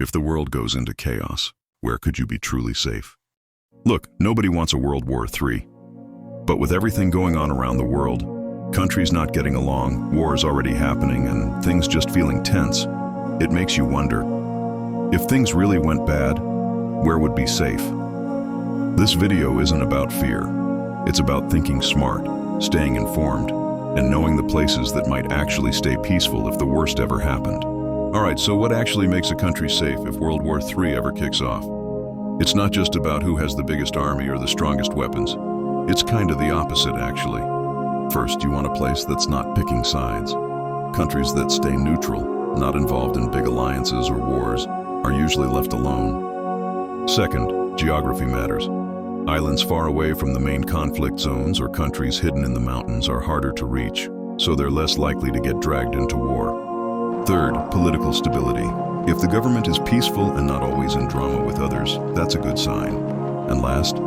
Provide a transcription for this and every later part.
If the world goes into chaos, where could you be truly safe? Look, nobody wants a World War III. But with everything going on around the world, countries not getting along, wars already happening, and things just feeling tense, it makes you wonder, if things really went bad, where would be safe? This video isn't about fear. It's about thinking smart, staying informed, and knowing the places that might actually stay peaceful if the worst ever happened. Alright, so what actually makes a country safe if World War III ever kicks off? It's not just about who has the biggest army or the strongest weapons. It's kind of the opposite, actually. First, you want a place that's not picking sides. Countries that stay neutral, not involved in big alliances or wars, are usually left alone. Second, geography matters. Islands far away from the main conflict zones or countries hidden in the mountains are harder to reach, so they're less likely to get dragged into war. Third, political stability. If the government is peaceful and not always in drama with others, that's a good sign. And last,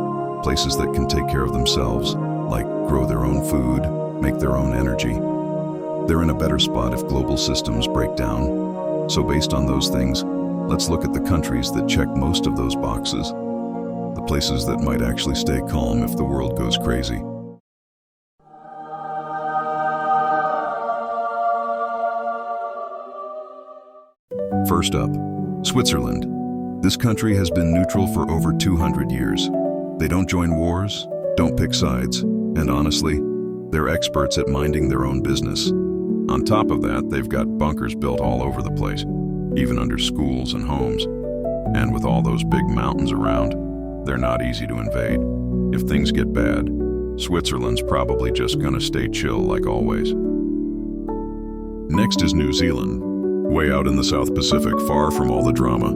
places that can take care of themselves, like grow their own food, make their own energy. They're in a better spot if global systems break down. So based on those things, let's look at the countries that check most of those boxes. The places that might actually stay calm if the world goes crazy. First up, Switzerland. This country has been neutral for over 200 years. They don't join wars, don't pick sides, and honestly, they're experts at minding their own business. On top of that, they've got bunkers built all over the place, even under schools and homes. And with all those big mountains around, they're not easy to invade. If things get bad, Switzerland's probably just gonna stay chill like always. Next is New Zealand. Way out in the South Pacific, far from all the drama.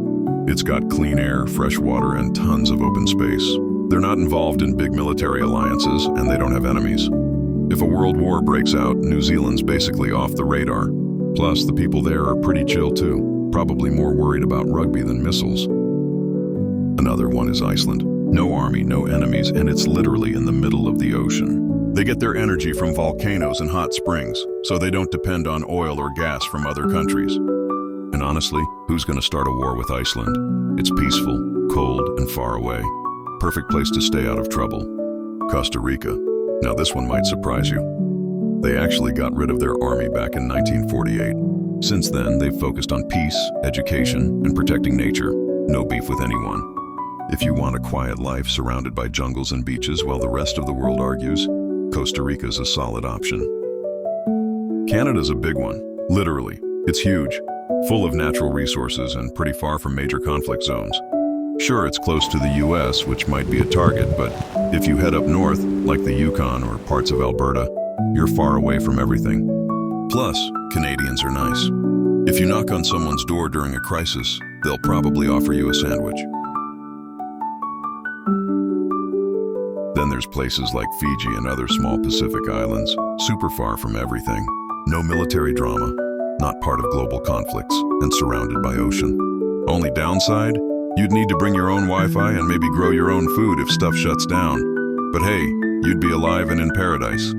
It's got clean air, fresh water, and tons of open space. They're not involved in big military alliances, and they don't have enemies. If a world war breaks out, New Zealand's basically off the radar. Plus, the people there are pretty chill too, probably more worried about rugby than missiles. Another one is Iceland. No army, no enemies, and it's literally in the middle of the ocean. They get their energy from volcanoes and hot springs, so they don't depend on oil or gas from other countries. And honestly, who's going to start a war with Iceland? It's peaceful, cold, and far away. Perfect place to stay out of trouble. Costa Rica. Now this one might surprise you. They actually got rid of their army back in 1948. Since then, they've focused on peace, education, and protecting nature. No beef with anyone. If you want a quiet life surrounded by jungles and beaches while the rest of the world argues, Costa Rica's a solid option. Canada's a big one, literally. It's huge, full of natural resources and pretty far from major conflict zones. Sure, it's close to the US, which might be a target, but if you head up north, like the Yukon or parts of Alberta, you're far away from everything. Plus, Canadians are nice. If you knock on someone's door during a crisis, they'll probably offer you a sandwich. Then there's places like Fiji and other small Pacific islands, super far from everything. No military drama, not part of global conflicts, and surrounded by ocean. Only downside? You'd need to bring your own Wi-Fi and maybe grow your own food if stuff shuts down. But hey, you'd be alive and in paradise.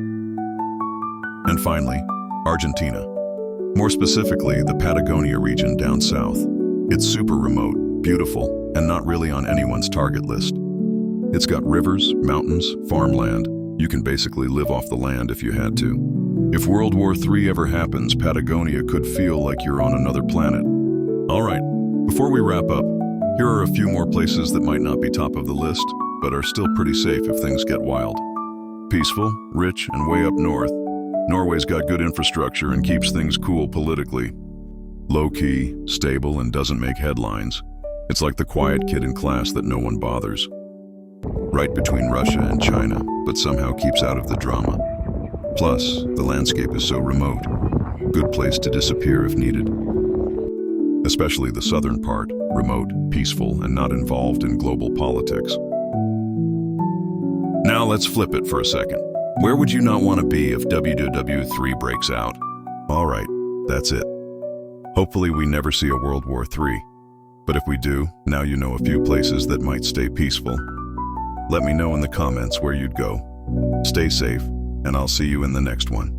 And finally, Argentina. More specifically, the Patagonia region down south. It's super remote, beautiful, and not really on anyone's target list. It's got rivers, mountains, farmland. You can basically live off the land if you had to. If World War III ever happens, Patagonia could feel like you're on another planet. All right, before we wrap up, here are a few more places that might not be top of the list, but are still pretty safe if things get wild. Peaceful, rich, and way up north. Norway's got good infrastructure and keeps things cool politically. Low-key, stable, and doesn't make headlines. It's like the quiet kid in class that no one bothers. Right between Russia and China, but somehow keeps out of the drama. Plus, the landscape is so remote. Good place to disappear if needed. Especially the southern part, remote, peaceful, and not involved in global politics. Now let's flip it for a second. Where would you not want to be if WW3 breaks out? All right, that's it. Hopefully we never see a World War III. But if we do, now you know a few places that might stay peaceful. Let me know in the comments where you'd go. Stay safe, and I'll see you in the next one.